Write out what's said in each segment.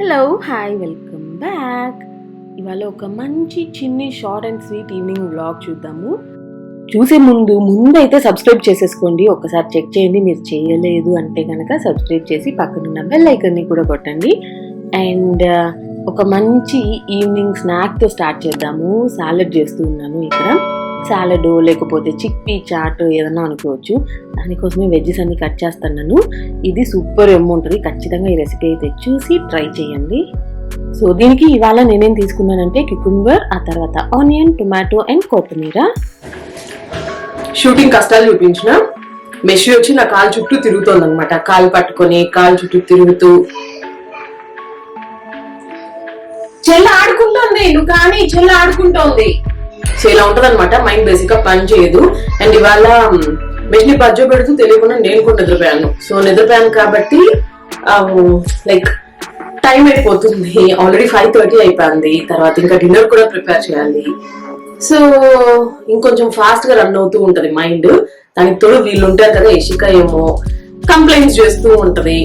Hello hi welcome back. ఇవాళ ఒక మంచి చిన్ని short and sweet evening vlog చూద్దాము. చూసే ముందైతే సబ్స్క్రైబ్ చేసేసుకోండి. ఒకసారి చెక్ చేయండి, మీరు చేయలేదు అంటే కనుక సబ్స్క్రైబ్ చేసి పక్కనున్న బెల్ ఐకాన్ని కూడా కొట్టండి. అండ్ ఒక మంచి ఈవినింగ్ స్నాక్తో స్టార్ట్ చేద్దాము. సాలడ్ చేస్తూ ఉన్నాను. ఇక్కడ సాలడ్ లేకపోతే చిక్పీ చాట్ ఏదన్నా అనుకోవచ్చు. దానికోసమే వెజ్జెస్ అన్ని కట్ చేస్తున్నాను. ఇది సూపర్ ఉంటుంది. ఖచ్చితంగా ఈ రెసిపీ అయితే చూసి ట్రై చేయండి. సో దీనికి ఇవాళ నేనేం తీసుకున్నానంటే క్యుకుంబర్, ఆ తర్వాత ఆనియన్, టొమాటో అండ్ కొత్తిమీర. షూటింగ్ కష్టాలు చూపించిన మెషి వచ్చి నా కాలు చుట్టూ తిరుగుతోంది అనమాట. కాలు పట్టుకొని కాలు చుట్టూ తిరుగుతూ చెల్ల ఆడుకుంటోంది. నువ్వు కానీ చెల్ల ఆడుకుంటోంది. సో ఇలా ఉంటది అనమాట. మైండ్ బేసిక్ గా పని చేయదు. అండ్ ఇవాళ మెషిని బజ్జో పెడుతూ తెలియకుండా నేను కూడా నిద్రపోయాను. సో నిద్రపోయాను కాబట్టి లైక్ టైం అయిపోతుంది. ఆల్రెడీ 5:30 అయిపోయింది. తర్వాత ఇంకా డిన్నర్ కూడా ప్రిపేర్ చేయాలి. సో ఇంకొంచెం ఫాస్ట్ గా రన్ అవుతూ ఉంటది మైండ్. దానికి తోడు వీళ్ళు ఉంటారు కదా, యశిక ఏమో కంప్లైంట్స్ చేస్తూ ఉంటది,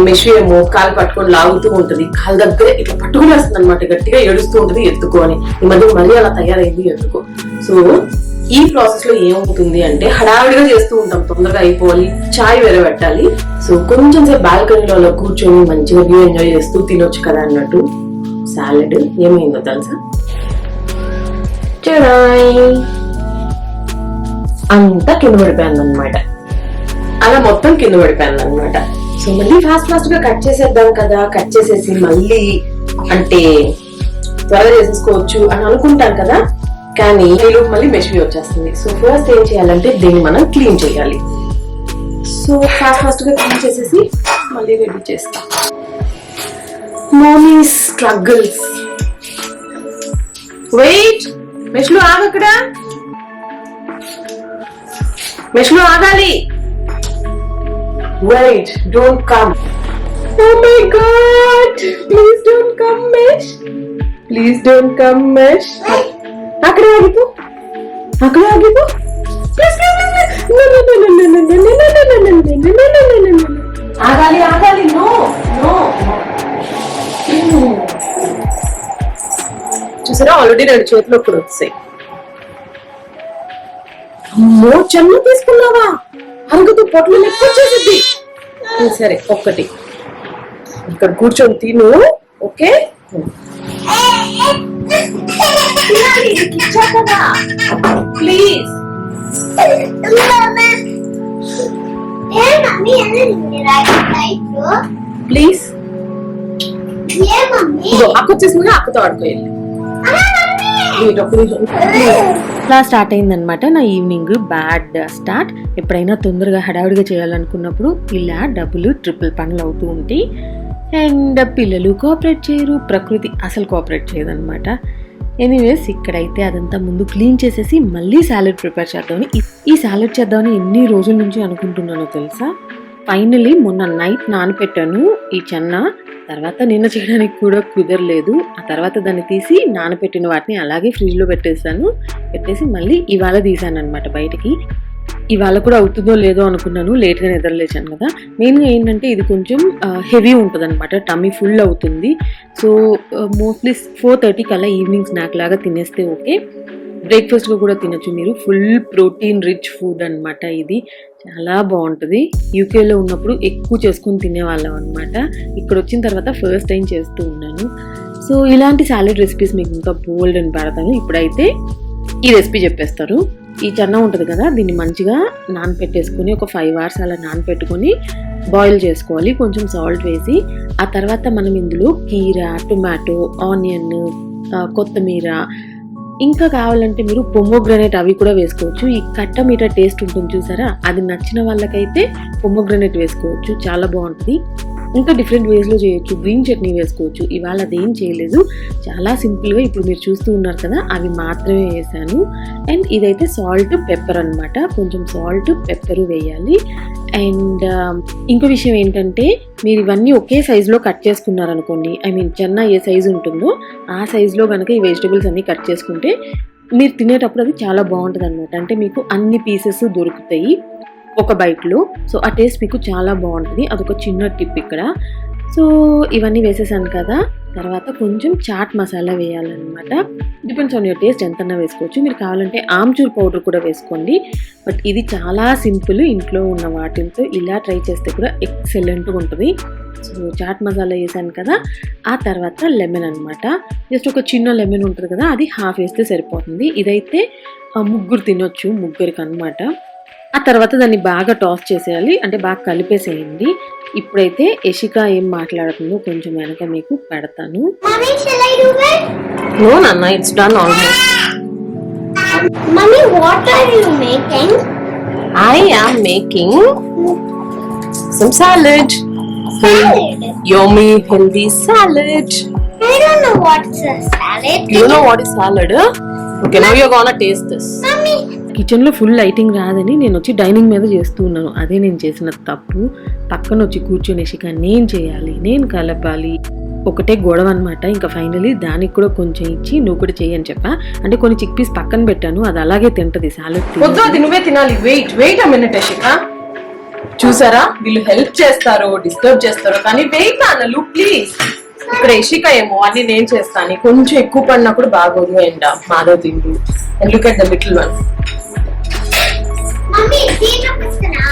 మెషి ఏమో కాలు పట్టుకొని లాగుతూ ఉంటది. కాలు దగ్గర ఇట్లా పట్టుకుని వేస్తుంది అనమాట. గట్టిగా ఏడుస్తూ ఉంటది ఎత్తుకొని. ఈ మధ్య మళ్ళీ అలా తయారైంది ఎందుకో. సో ఈ ప్రాసెస్ లో ఏమవుతుంది అంటే హడావిడిగా చేస్తూ ఉంటాం, తొందరగా అయిపోవాలి, చాయ్ వేరే పెట్టాలి. సో కొంచెం సేపు బాల్కనీలో కూర్చొని మంచిగా వ్యూ ఎంజాయ్ చేస్తూ తినొచ్చు కదా అన్నట్టు. సాలడ్ ఏమైందో తెలుసా, అంతా కింద పడిపోయింది అనమాట. అలా మొత్తం కింద పడిపోయింది అనమాట. సో మళ్ళీ ఫాస్ట్ గా కట్ చేసేద్దాం కదా, కట్ చేసేసి మళ్ళీ అంటే త్వరగా చేసేసుకోవచ్చు అని అనుకుంటాం కదా, కానీ ఈలోపు మళ్ళీ మెషి వచ్చేస్తుంది. సో ఫస్ట్ ఏం చేయాలంటే దీన్ని మనం క్లీన్ చేయాలి. సో ఫాస్ట్ గా క్లీన్ చేసేసి మళ్ళీ రెడీ చేస్తాం. Mummy struggles. వెయిట్, మెషిలో ఆగక్కడ, మెషిలో ఆగాలి. Wait, don't come. Oh my God! Please don't come, Mesh. Please don't come, Mesh. Akada agipo. Akada agipo. Please, please. No. Agali. No. చూసారా, already 2 చేతులు కూడా వచ్చాయి. అమ్మో, చెన్ను తీసుకున్నావా? అరుగుతూ పొట్లు వచ్చేసింది. సరే, ఒక్కటి ఇక్కడ కూర్చొని తిను. Okay, please. ప్లీజ్ అక్క వచ్చేసింది, అక్కతో ఆడుకోవాలి. అలా స్టార్ట్ అయిందనమాట నా ఈవినింగ్. Bad start. ఎప్పుడైనా తొందరగా హడావిడిగా చేయాలనుకున్నప్పుడు ఇలా డబుల్ ట్రిపుల్ పనులు అవుతూ ఉంటాయి. అండ్ పిల్లలు కోఆపరేట్ చేయరు, ప్రకృతి అసలు కోఆపరేట్ చేయదనమాట. ఎనీవేస్ ఇక్కడైతే అదంతా ముందు క్లీన్ చేసేసి మళ్ళీ సాలడ్ ప్రిపేర్ చేద్దామని, ఈ సాలడ్ చేద్దామని ఎన్ని రోజుల నుంచి అనుకుంటున్నానో తెలుసా. ఫైనలీ మొన్న నైట్ నానపెట్టాను ఈ చెన్న. తర్వాత నిన్న చేయడానికి కూడా కుదరలేదు. ఆ తర్వాత దాన్ని తీసి నానపెట్టిన వాటిని అలాగే ఫ్రిడ్జ్లో పెట్టేసి మళ్ళీ ఇవాళ తీసాను అనమాట బయటికి. ఇవాళ కూడా అవుతుందో లేదో అనుకున్నాను, లేట్గా నిద్రలేచాను కదా. మెయిన్గా ఏంటంటే ఇది కొంచెం హెవీ ఉంటుంది అనమాట, టమ్మీ ఫుల్ అవుతుంది. సో మోస్ట్లీ 4:30 కల్లా ఈవినింగ్ స్నాక్ లాగా తినేస్తే ఓకే. బ్రేక్ఫాస్ట్గా కూడా తినచ్చు మీరు. ఫుల్ ప్రోటీన్ రిచ్ ఫుడ్ అనమాట. ఇది చాలా బాగుంటుంది. యూకేలో ఉన్నప్పుడు ఎక్కువ చేసుకుని తినేవాళ్ళం అనమాట. ఇక్కడ వచ్చిన తర్వాత ఫస్ట్ టైం చేస్తూ ఉన్నాను. సో ఇలాంటి సాలడ్ రెసిపీస్ మీకు ఇంకా బోల్డ్ అని పెడతాను. ఇప్పుడైతే ఈ రెసిపీ చెప్పేస్తారు. ఈ చెన్న ఉంటుంది కదా, దీన్ని మంచిగా నానపెట్టేసుకొని ఒక 5 hours అలా నానపెట్టుకొని బాయిల్ చేసుకోవాలి కొంచెం సాల్ట్ వేసి. ఆ తర్వాత మనం ఇందులో కీరా, టొమాటో, ఆనియన్, కొత్తిమీర, ఇంకా కావాలంటే మీరు పొమోగ్రనేట్ అవి కూడా వేసుకోవచ్చు. ఈ కట్ట మీట టేస్ట్ ఉంటుంది చూసారా, అది నచ్చిన వాళ్ళకైతే పొమోగ్రనేట్ వేసుకోవచ్చు, చాలా బాగుంటుంది. ఇంకా డిఫరెంట్ వేస్లో చేయొచ్చు. గ్రీన్ చట్నీ వేసుకోవచ్చు. ఇవాళ అదేం చేయలేదు, చాలా సింపుల్గా ఇప్పుడు మీరు చూస్తూ ఉన్నారు కదా అవి మాత్రమే వేసాను. అండ్ ఇదైతే సాల్ట్ పెప్పర్ అనమాట. కొంచెం సాల్ట్ పెప్పర్ వేయాలి. అండ్ ఇంకో విషయం ఏంటంటే మీరు ఇవన్నీ ఒకే సైజులో కట్ చేసుకున్నారనుకోండి, చెన్న ఏ సైజు ఉంటుందో ఆ సైజులో కనుక ఈ వెజిటబుల్స్ అన్ని కట్ చేసుకుంటే మీరు తినేటప్పుడు అది చాలా బాగుంటుంది అనమాట. అంటే మీకు అన్ని పీసెస్ దొరుకుతాయి ఒక బైట్లో. సో ఆ టేస్ట్ మీకు చాలా బాగుంటుంది. అదొక చిన్న టిప్ ఇక్కడ. సో ఇవన్నీ వేసేసాను కదా. తర్వాత కొంచెం చాట్ మసాలా వేయాలన్నమాట. డిపెండ్స్ ఆన్ యువర్ టేస్ట్, ఎంతన్నా వేసుకోవచ్చు. మీరు కావాలంటే ఆమ్చూర్ పౌడర్ కూడా వేసుకోండి. బట్ ఇది చాలా సింపుల్, ఇంట్లో ఉన్న వాటితో ఇలా ట్రై చేస్తే కూడా ఎక్సలెంట్గా ఉంటుంది. సో చాట్ మసాలా వేసాను కదా. ఆ తర్వాత లెమన్ అనమాట. జస్ట్ ఒక చిన్న లెమన్ ఉంటుంది కదా, అది హాఫ్ వేస్తే సరిపోతుంది. ఇదైతే ముగ్గురు తినొచ్చు, ముగ్గురికి అనమాట. ఆ తర్వాత దాన్ని బాగా టాస్ చేసేయాలి, అంటే బాగా కలిపేసేయండి. ఇప్పుడైతే యశిక ఏం మాట్లాడుతుందో కొంచెం వెనక మీకు పెడతాను. No, Nana, it's done almost. Mommy, what are you making? I am making some salad. Salad. Yummy, healthy salad. I don't know what's a salad. You don't know what is salad? Huh? Okay, now you're gonna taste this. Mommy, కిచెన్లో full lighting రాదని నేను వచ్చి dining మీద చేస్తూ ఉన్నాను. అదే నేను చేసిన తప్పు. పక్కన వచ్చి కూర్చొని యశిక నేను చేయాలి, నేను కలపాలి, ఒకటే గొడవ అనమాట. ఇంకా ఫైనలీ దానికి కూడా కొంచెం ఇచ్చి నువ్వు కూడా చెయ్యి అని చెప్పా. అంటే కొన్ని చిక్ పీస్ పక్కన పెట్టాను, అది అలాగే తింటది సాలెడ్. వద్దు, అది నువ్వే తినాలి. Wait a minute Yashika. చూసారా, వీళ్ళు హెల్ప్ చేస్తారు, డిస్టర్బ్ చేస్తారు, కానీ వెయిట్ నాన్నలు ప్లీజ్. ఇక్కడ యశిక ఏమో అన్ని నేను చేస్తాను, కొంచెం ఎక్కువ పడినప్పుడు బాగోదు. అండ్ మాధవ్ తిండు. And look at the little one. Mommy, దీంట్లో పిస్తున్నా.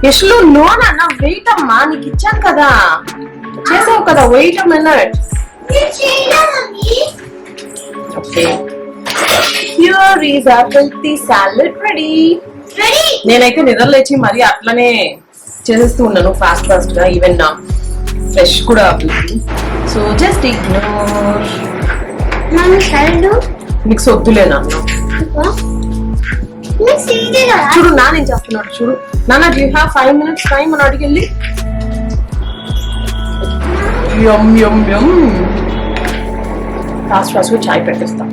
యశ్లు నో నాన్న, వెయిట్ అమ్మా, నీకు ఇచ్చాను కదా, చేసావు కదా, వెయిట్ అ మినిట్. నేను చేయనా mummy? Okay, here is our healthy salad ready. Ready. నేనైతే నిద్ర లేచి మరి అట్లనే చేసేస్తూ ఉన్నాను ఫాస్ట్ గా, ఈవెన్ నా ఫ్రెష్ కూడా అవ్వలేదు. So just ignore. Mummy side mix వద్దులే నాన్న. మిక్స్ ఇదే కదా. చూడు నా నేను చెప్తున్నాడు, చూడు నాన్న, do you have 5 minutes time అని అడిగి యమ్ యమ్ యమ్. ఫాస్ట్ చాయ్ పెట్టేస్తా.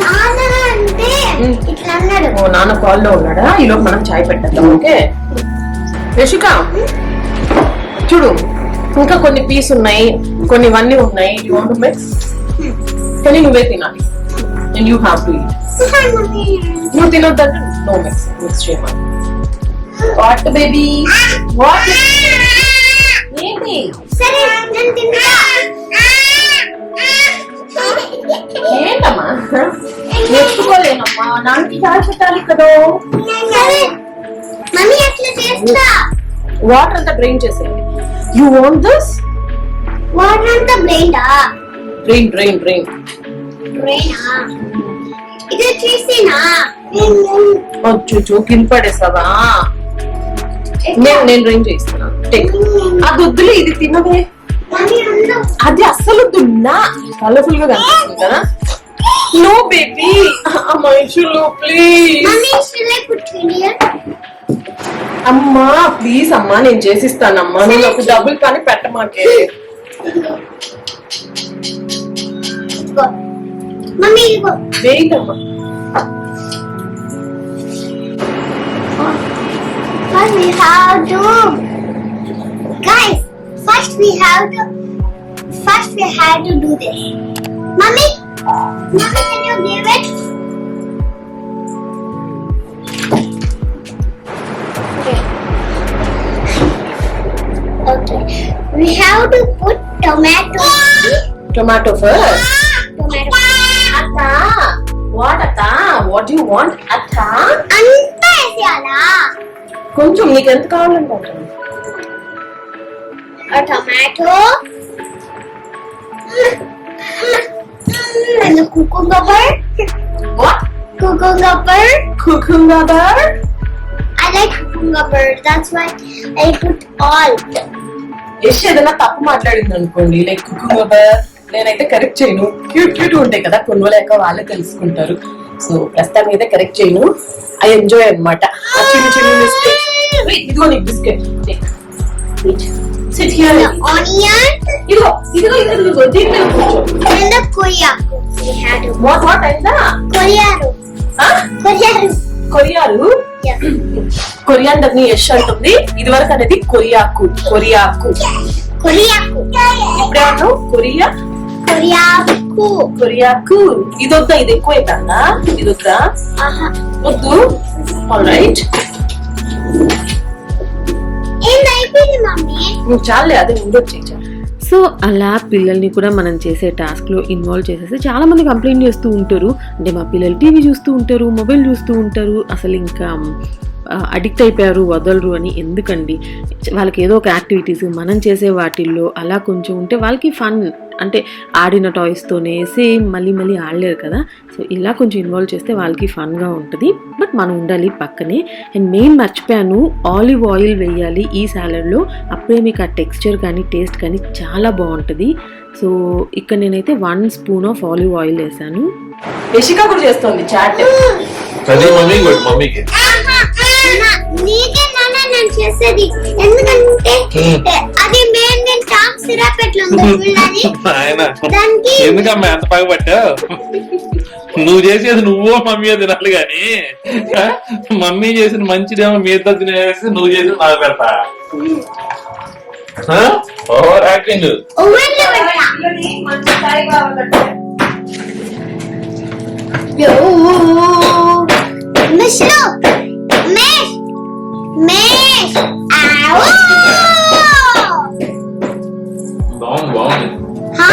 నాన్న అంటే ఇట్లా అన్నాడు. ఓ నాన్న కాల్ లో ఉన్నాడా, ఈలోపు మనం చాయ్ పెట్టేద్దాం. ఓకే యశిక, చూడు ఇంకా కొన్ని పీస్ ఉన్నాయి, కొన్ని ఇవన్నీ ఉన్నాయి. యూ వాంట్ టు మిక్స్, కానీ నువ్వే తినాలి. And you have to eat. Mummy నువ్వు తినొద్దంటే నో మిక్స్ చేయమని. వాట్ బేబీ, వాట్ ఏంటి? సరే నేను తింటా. ఏంటమ్మా, నేర్చుకోలేనమ్మా, నాన్నకి చాయ్ పెట్టాలి కదా. సరే మమ్మీ అట్లా చేస్తా. వాటర్ అంతా డ్రైన్ చేసేయండి. You want this? వాటర్ అంతా బ్లైండా? డ్రైన్ బ్రెయినా? ఇది చేసినా అచ్చు కింద పడేసావా? నేను డ్రైన్ చేయిస్తున్నా. అది వద్దులే, ఇది తినవే. మమ్మీ అందరూ అది అస్సలు దున్నా కలర్ఫుల్ గా కనిపిస్తుంది కదా. నో బేబీ, మనుషులు ప్లీజ్. మమ్మీ షిల్లే పుట్టింది. అమ్మా ప్లీజ్ అమ్మా, నేను చేసిస్తానమ్మా, నువ్వు నాకు డబ్బులు కానీ పెట్టమాకే. మమ్మీ ఇదిగో. వెయిట్ అమ్మా. First we have to, guys. First we have to do this. Mommy, can you give it? Okay. We have to put tomato. Tomato first. Tomato. Atta, what Atta? What do you want Atta? అంతా వేసేయాలా? కొంచెం నీకు ఎంత కావాలంటే A tomato. And the cucumber. what? Cucumber. Cucumber. I like cucumber. That's why I put all. Yash ఏదైనా తప్పు మాట్లాడింది అనుకోండి, like cucumber, నేనైతే కరెక్ట్ చేయను. క్యూట్ ఉంటాయి కదా, కొనుగోలేక వాళ్ళే తెలుసుకుంటారు. సో ప్రస్తుతానికి అయితే కరెక్ట్ చేయను. ఐ ఎంజాయ్ అనమాట ఆ చిన్న మిస్టేక్. ఇదిగో నీకు బిస్కెట్. SIT here. Onion ఇదిగో దీని మీద కూర్చో. and the coriander. We had to. What అయిందా? Coriander. కొరియారు. Yeah. కొరియాండర్ ని యశ్ అంటుంది, ఇది వరకు అనేది కొరియాకు. Coriander. ఇప్పుడేమన్నా కొరియాకు. ఇది వద్దా, ఇది ఎక్కువ అవుతుందా? ఇది వద్దా? వద్దు. All right. And I అయిపోయింది మమ్మీ. నువ్వు చాలే అదే ఉండొచ్చు. సో అలా పిల్లల్ని కూడా మనం చేసే టాస్క్లో ఇన్వాల్వ్ చేసేసి చాలా మంది కంప్లైంట్ చేస్తూ ఉంటారు, అంటే మా పిల్లలు టీవీ చూస్తూ ఉంటారు, మొబైల్ చూస్తూ ఉంటారు, అసలు ఇంకా అడిక్ట్ అయిపోయారు, వదలరు అని. ఎందుకండి, వాళ్ళకి ఏదో ఒక యాక్టివిటీస్ మనం చేసే వాటిల్లో అలా కొంచెం ఉంటే వాళ్ళకి ఫన్, అంటే ఆడిన టాయ్స్తోనే సేమ్ మళ్ళీ మళ్ళీ ఆడలేరు కదా. సో ఇలా కొంచెం ఇన్వాల్వ్ చేస్తే వాళ్ళకి ఫన్గా ఉంటుంది. బట్ మనం ఉండాలి పక్కనే. అండ్ మెయిన్ మర్చిపోయాను, ఆలివ్ ఆయిల్ వేయాలి ఈ సాలడ్లో, అప్పుడే మీకు ఆ టెక్స్చర్ కానీ టేస్ట్ కానీ చాలా బాగుంటుంది. సో ఇక్కడ నేనైతే 1 స్పూన్ ఆఫ్ ఆలివ్ ఆయిల్ వేసాను. యశిక కూడా చేస్తుంది చాట్. నీకే నాన్న నేను చేసేది, ఎందుకంటే అది మెయిన్ నేను టాప్ సిరప్ ఎట్లా దానికి ఎందుకమ్మా ఎంత పగబట్టావు? నువ్వు చేసేది నువ్వో మమ్మీ తినాలి గాని మమ్మీ చేసిన మంచిదేమో మీ ఇద్దరు తినేసి నువ్వు చేసి నాకు పెడతా. Over acting. ఓవెన్లో పెట్టా. మిస్లో మేష్ ఆవ్ బాగుంది. హా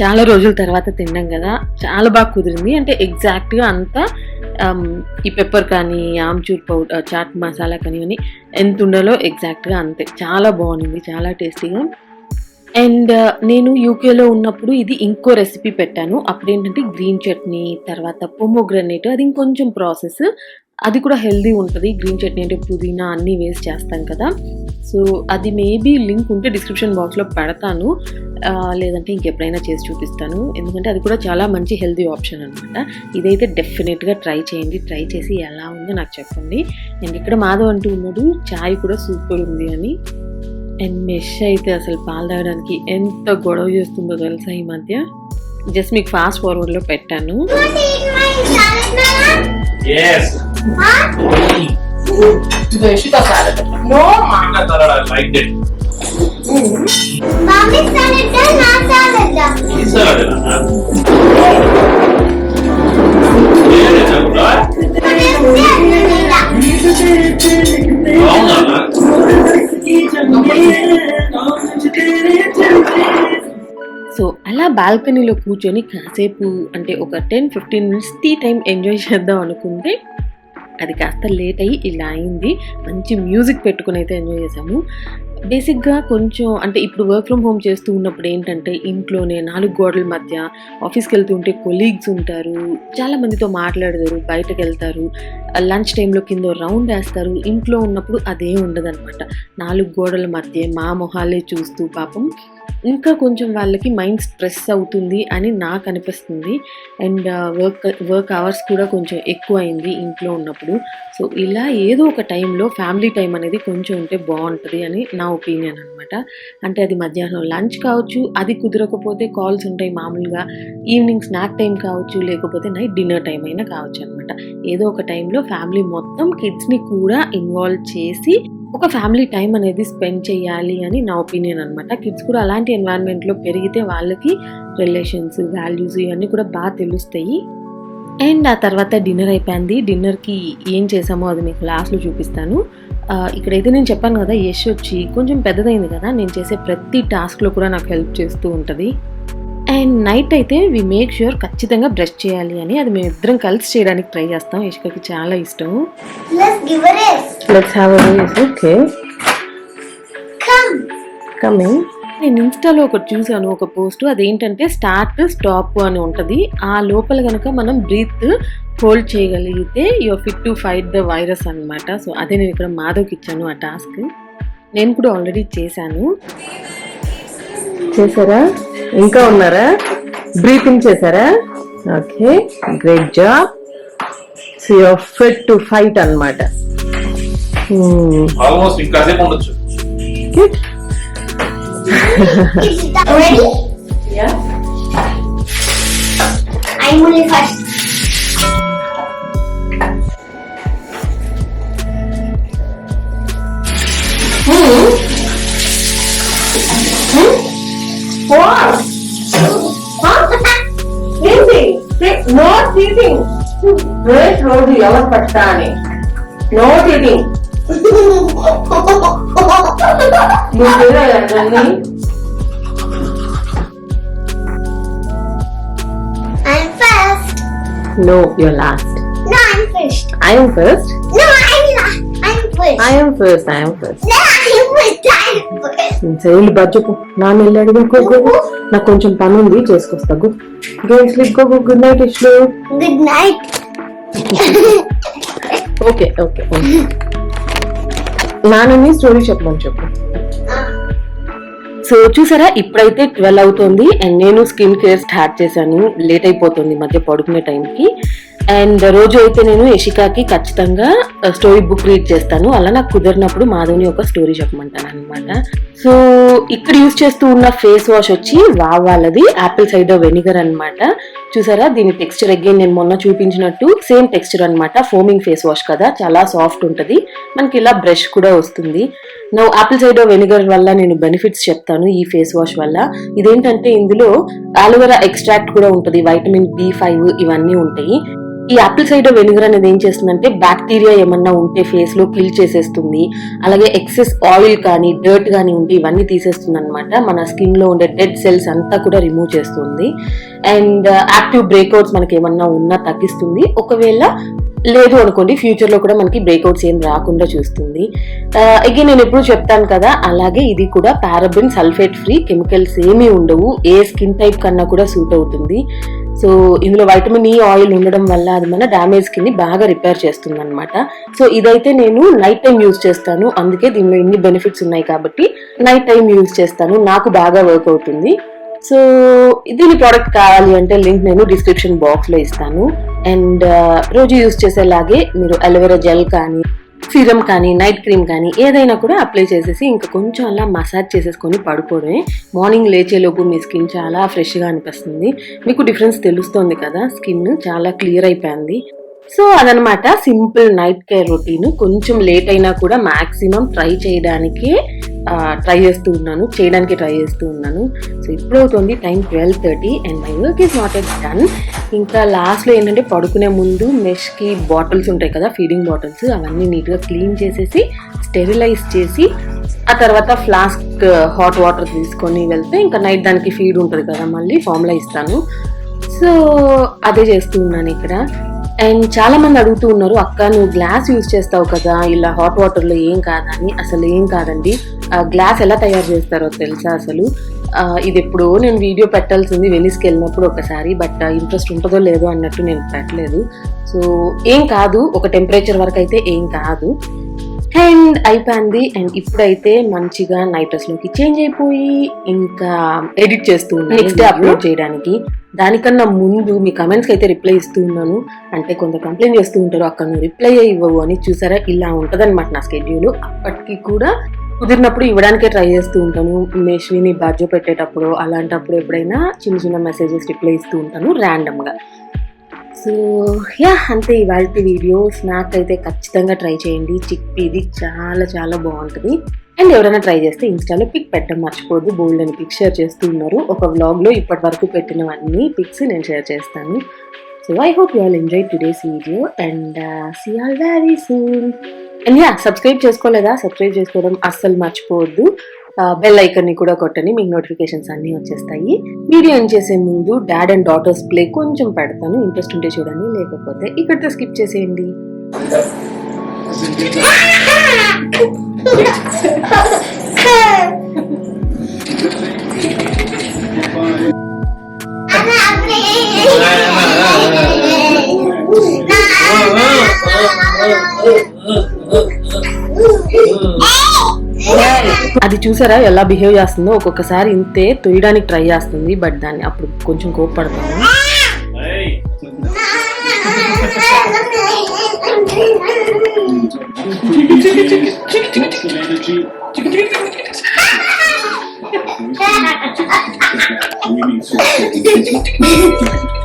చాలా రోజుల తర్వాత తిన్నాం కదా, చాలా బాగా కుదిరింది. అంటే ఎగ్జాక్ట్గా అంతా ఈ పెప్పర్ కానీ ఆమ్చూర్ పౌడర్, చాట్ మసాలా కానీ ఎంత ఉండాలో ఎగ్జాక్ట్గా అంతే. చాలా బాగుంది, చాలా టేస్టీగా. అండ్ నేను యూకేలో ఉన్నప్పుడు ఇది ఇంకో రెసిపీ పెట్టాను. అప్పుడు ఏంటంటే గ్రీన్ చట్నీ, తర్వాత పొమోగ్రనేట్, అది ఇంకొంచెం ప్రాసెస్, అది కూడా హెల్దీ ఉంటుంది. గ్రీన్ చట్నీ అంటే పుదీనా అన్నీ వేసి చేస్తాం కదా. సో అది మేబీ లింక్ ఉంటే డిస్క్రిప్షన్ బాక్స్లో పెడతాను, లేదంటే ఇంకెప్పుడైనా చేసి చూపిస్తాను. ఎందుకంటే అది కూడా చాలా మంచి హెల్దీ ఆప్షన్ అనమాట. ఇదైతే డెఫినెట్గా ట్రై చేయండి. ట్రై చేసి ఎలా ఉందో నాకు చెప్పండి. అండ్ ఇక్కడ మాధవ్ అంటూ ఉన్నాడు చాయ్ కూడా సూపర్ ఉంది అని. అండ్ మెష్ అయితే అసలు పాలు తాగడానికి ఎంత గొడవ చేస్తుందో తెలుసా ఈ మధ్య. జస్ట్ మీకు ఫాస్ట్ ఫార్వర్డ్లో పెట్టాను. యశిక సాలడ్. నో మా లైక్ ఇట్. మమ్మీ సాలడ్ నా సాలడ్ ఈ సాలడ్ సో అలా బాల్కనీలో కూర్చొని కాసేపు, అంటే ఒక 10-15 మినిట్స్ టీ టైం ఎంజాయ్ చేద్దాం అనుకుంటే అది కాస్త లేట్ అయ్యి ఇలా అయింది. మంచి మ్యూజిక్ పెట్టుకుని అయితే ఎంజాయ్ చేసాము. బేసిక్గా కొంచెం అంటే ఇప్పుడు వర్క్ ఫ్రమ్ హోమ్ చేస్తూ ఉన్నప్పుడు ఏంటంటే ఇంట్లోనే 4 గోడల మధ్య, ఆఫీస్కి వెళ్తూ ఉంటే కొలీగ్స్ ఉంటారు, చాలా మందితో మాట్లాడతారు, బయటకు వెళ్తారు, లంచ్ టైంలో కింద రౌండ్ వేస్తారు. ఇంట్లో ఉన్నప్పుడు అదే ఉండదన్నమాట. 4 గోడల మధ్య మా మొహాలే చూస్తూ పాపం ఇంకా కొంచెం వాళ్ళకి మైండ్ స్ట్రెస్ అవుతుంది అని నాకు అనిపిస్తుంది. అండ్ వర్క్ అవర్స్ కూడా కొంచెం ఎక్కువ అయింది ఇంట్లో ఉన్నప్పుడు. సో ఇలా ఏదో ఒక టైంలో ఫ్యామిలీ టైం అనేది కొంచెం ఉంటే బాగుంటుంది అని నా ఒపీనియన్ అనమాట. అంటే అది మధ్యాహ్నం లంచ్ కావచ్చు, అది కుదరకపోతే కాల్స్ ఉంటాయి మామూలుగా, ఈవినింగ్ స్నాక్ టైం కావచ్చు, లేకపోతే నైట్ డిన్నర్ టైం అయినా కావచ్చు అనమాట. ఏదో ఒక టైంలో ఫ్యామిలీ మొత్తం కిడ్స్ని కూడా ఇన్వాల్వ్ చేసి ఒక ఫ్యామిలీ టైం అనేది స్పెండ్ చేయాలి అని నా ఒపీనియన్ అనమాట. కిడ్స్ కూడా అలాంటి ఎన్వైరన్మెంట్లో పెరిగితే వాళ్ళకి రిలేషన్స్, వాల్యూస్ ఇవన్నీ కూడా బాగా తెలుస్తాయి. అండ్ ఆ తర్వాత డిన్నర్ అయిపోయింది. డిన్నర్కి ఏం చేసామో అది మీకు లాస్ట్లో చూపిస్తాను. ఇక్కడైతే నేను చెప్పాను కదా, యశ్ వచ్చి కొంచెం పెద్దదైంది కదా, నేను చేసే ప్రతి టాస్క్లో కూడా నాకు హెల్ప్ చేస్తూ ఉంటుంది. అండ్ నైట్ అయితే వి మేక్ ష్యూర్ ఖచ్చితంగా బ్రష్ చేయాలి అని, అది మేము ఇద్దరం కలిసి చేయడానికి ట్రై చేస్తాం. యశికకి చాలా ఇష్టం. Let's have a race. Okay, coming. నేను ఇన్స్టాలో ఒకటి చూసాను, ఒక పోస్ట్, అదేంటంటే స్టార్ట్ స్టాప్ అని ఉంటుంది. ఆ లోపల కనుక మనం బ్రీత్ హోల్డ్ చేయగలిగితే you're fit to fight the virus అనమాట. సో అదే నేను ఇక్కడ మాధవ్కి ఇచ్చాను ఆ టాస్క్. నేను కూడా ఆల్రెడీ చేశాను. చేశారా? ఇంకా ఉన్నారా? బ్రీతింగ్ చేశారా? Okay, great job. So you're fit to fight అనమాట. ఆల్మోస్ట్ ఇంకా అదే ఉండొచ్చు. Is that ready? Yeah. I'm only first. What? ఏంటి? No cheating. Great road ఎవరు పట్టా అని. No cheating. నువ్వు తెలియదండి. I'm first. No, you're last. No, I'm first. I am first. No, I'm last. I'm first. I am first. I am first. No, I'm first. I'm first. సరే బజ్జకు నాన్న వెళ్ళాడు నాకు కొంచెం పని ఉంది చేసుకొస్తా గుడ్ నైట్ ఇష్లు. Good night. ఓకే ఓకే నాన్నని స్టోరీ చెప్పమని చెప్పు. సో చూసారా ఇప్పుడైతే 12 అవుతుంది అండ్ నేను స్కిన్ కేర్ స్టార్ట్ చేశాను. లేట్ అయిపోతుంది మధ్య పడుకునే టైంకి. అండ్ రోజు అయితే నేను యశికాకి ఖచ్చితంగా స్టోరీ బుక్ రీడ్ చేస్తాను. అలా నాకు కుదిరినప్పుడు మాధవ్ని ఒక స్టోరీ చెప్పమంటాను అనమాట. సో ఇక్కడ యూజ్ చేస్తూ ఉన్న ఫేస్ వాష్ వచ్చి వాళ్ళది యాపిల్ సైడర్ వెనిగర్ అనమాట. చూసారా దీని టెక్స్చర్ అగైన్ నేను మొన్న చూపించినట్టు సేమ్ టెక్స్చర్ అనమాట. ఫోమింగ్ ఫేస్ వాష్ కదా, చాలా సాఫ్ట్ ఉంటుంది. మనకి ఇలా బ్రష్ కూడా వస్తుంది. నా యాపిల్ సైడర్ వెనిగర్ వల్ల నేను బెనిఫిట్స్ చెప్తాను ఈ ఫేస్ వాష్ వల్ల. ఇదేంటంటే ఇందులో అలోవెరా ఎక్స్ట్రాక్ట్ కూడా ఉంటుంది, వైటమిన్ B5 ఇవన్నీ ఉంటాయి. ఈ యాపిల్ సైడర్ వెనిగర్ అనేది ఏం చేస్తుందంటే బ్యాక్టీరియా ఏమన్నా ఉంటే ఫేస్ లో కిల్ చేసేస్తుంది. అలాగే ఎక్సెస్ ఆయిల్ కానీ డర్ట్ కానీ ఉంటే ఇవన్నీ తీసేస్తుంది అనమాట. మన స్కిన్ లో ఉండే డెడ్ సెల్స్ అంతా కూడా రిమూవ్ చేస్తుంది. అండ్ యాక్టివ్ బ్రేక్అవుట్స్ మనకి ఏమన్నా ఉన్నా తగ్గిస్తుంది. ఒకవేళ లేదు అనుకోండి ఫ్యూచర్ లో కూడా మనకి బ్రేక్అవుట్స్ ఏం రాకుండా చూస్తుంది. అగైన్ నేను ఎప్పుడు చెప్తాను కదా, అలాగే ఇది కూడా పారాబెన్ సల్ఫేట్ ఫ్రీ, కెమికల్స్ ఏమీ ఉండవు. ఏ స్కిన్ టైప్ కన్నా కూడా సూట్ అవుతుంది. సో ఇందులో వైటమిన్ E ఆయిల్ ఉండడం వల్ల అది మన డ్యామేజ్ స్కిన్ ని బాగా రిపేర్ చేస్తుంది అనమాట. సో ఇదైతే నేను నైట్ టైం యూజ్ చేస్తాను, అందుకే దీనిలో ఇన్ని బెనిఫిట్స్ ఉన్నాయి కాబట్టి నైట్ టైం యూజ్ చేస్తాను. నాకు బాగా వర్క్ అవుతుంది. సో దీని ప్రోడక్ట్ కావాలి అంటే లింక్ నేను డిస్క్రిప్షన్ బాక్స్ లో ఇస్తాను. అండ్ రోజు యూజ్ చేసేలాగే మీరు అలోవెరా జెల్ కానీ సీరం కానీ నైట్ క్రీమ్ కానీ ఏదైనా కూడా అప్లై చేసేసి ఇంకా కొంచెం అలా మసాజ్ చేసేసుకొని పడుకోవడమే. మార్నింగ్ లేచేలోపు మీ స్కిన్ చాలా ఫ్రెష్గా అనిపిస్తుంది. మీకు డిఫరెన్స్ తెలుస్తుంది కదా, స్కిన్ చాలా క్లియర్ అయిపోయింది. సో అదనమాట సింపుల్ నైట్ కేర్ రొటీన్. కొంచెం లేట్ అయినా కూడా మాక్సిమం ట్రై చేయడానికి ట్రై చేస్తూ ఉన్నాను. సో ఇప్పుడు అవుతుంది time 12:30 and my work is not at done. ఇంకా లాస్ట్లో ఏంటంటే పడుకునే ముందు మెష్కి బాటిల్స్ ఉంటాయి కదా, ఫీడింగ్ బాటిల్స్, అవన్నీ నీట్గా క్లీన్ చేసేసి స్టెరిలైజ్ చేసి ఆ తర్వాత ఫ్లాస్క్ హాట్ వాటర్ తీసుకొని వెళ్తే ఇంకా నైట్ దానికి ఫీడ్ ఉంటుంది కదా, మళ్ళీ ఫార్ములా ఇస్తాను. సో అదే చేస్తూ ఉన్నాను ఇక్కడ. అండ్ చాలా మంది అడుగుతూ ఉన్నారు, అక్క నువ్వు గ్లాస్ యూజ్ చేస్తావు కదా ఇలా హాట్ వాటర్ లో ఏం కాదని. అసలు ఏం కాదండి. గ్లాస్ ఎలా తయారు చేస్తారో తెలుసా అసలు? ఇది ఎప్పుడో నేను వీడియో పెట్టాల్సింది వెనిస్కి వెళ్ళినప్పుడు ఒకసారి, బట్ ఇంట్రెస్ట్ ఉంటుందో లేదో అన్నట్టు నేను పెట్టలేదు. సో ఏం కాదు, ఒక టెంపరేచర్ వరకు అయితే ఏం కాదు. అండ్ అయిపోయింది. అండ్ ఇప్పుడైతే మంచిగా నైట్ డ్రెస్ లోకి చేంజ్ అయిపోయి ఇంకా ఎడిట్ చేస్తూ ఉన్నాను నెక్స్ట్ డే అప్లోడ్ చేయడానికి. దానికన్నా ముందు మీ కమెంట్స్కి అయితే రిప్లై ఇస్తూ ఉన్నాను. అంటే కొంత కంప్లైంట్ చేస్తూ ఉంటారు, అక్కడ నువ్వు రిప్లై ఇవ్వవు అని. చూసారా ఇలా ఉంటదన్నమాట నా స్కెడ్యూల్. అప్పటికి కూడా కుదిరినప్పుడు ఇవ్వడానికే ట్రై చేస్తూ ఉంటాను. మేష్విని బాజో పెట్టేటప్పుడు అలాంటప్పుడు ఎప్పుడైనా చిన్న చిన్న మెసేజెస్ రిప్లై ఇస్తూ ఉంటాను ర్యాండమ్ గా. సో యా అంతే ఇవాళ వీడియో. స్నాక్ అయితే ఖచ్చితంగా ట్రై చేయండి, చిక్పీది చాలా చాలా బాగుంటుంది. అండ్ ఎవరైనా ట్రై చేస్తే ఇన్స్టాలో పిక్ పెట్టడం మర్చిపోద్దు. బోల్డ్ అని పిక్ షేర్ చేస్తూ ఉన్నారు. ఒక వ్లాగ్లో ఇప్పటి వరకు పెట్టినవన్నీ పిక్స్ నేను షేర్ చేస్తాను. So I hope you all enjoy today's video and see all very soon. And ya subscribe చేసుకోలేదా, సబ్స్క్రైబ్ చేసుకోవడం అస్సలు మర్చిపోవద్దు. బెల్ ఐకన్ ని కూడా కొట్టండి, మీకు నోటిఫికేషన్స్ అన్ని వచ్చేస్తాయి. వీడియో ఎండ్ చేసే ముందు డాడ్ అండ్ డాటర్స్ ప్లే కొంచెం పెడతాను, ఇంట్రెస్ట్ ఉంటే చూడండి, లేకపోతే ఇక్కడితో స్కిప్ చేసేయండి. అది చూసారా ఎలా బిహేవ్ చేస్తుందో. ఒక్కొక్కసారి ఇంతే తొయ్యడానికి ట్రై చేస్తుంది, బట్ దాన్ని అప్పుడు కొంచెం కోప్పడతాను. Hey! energy.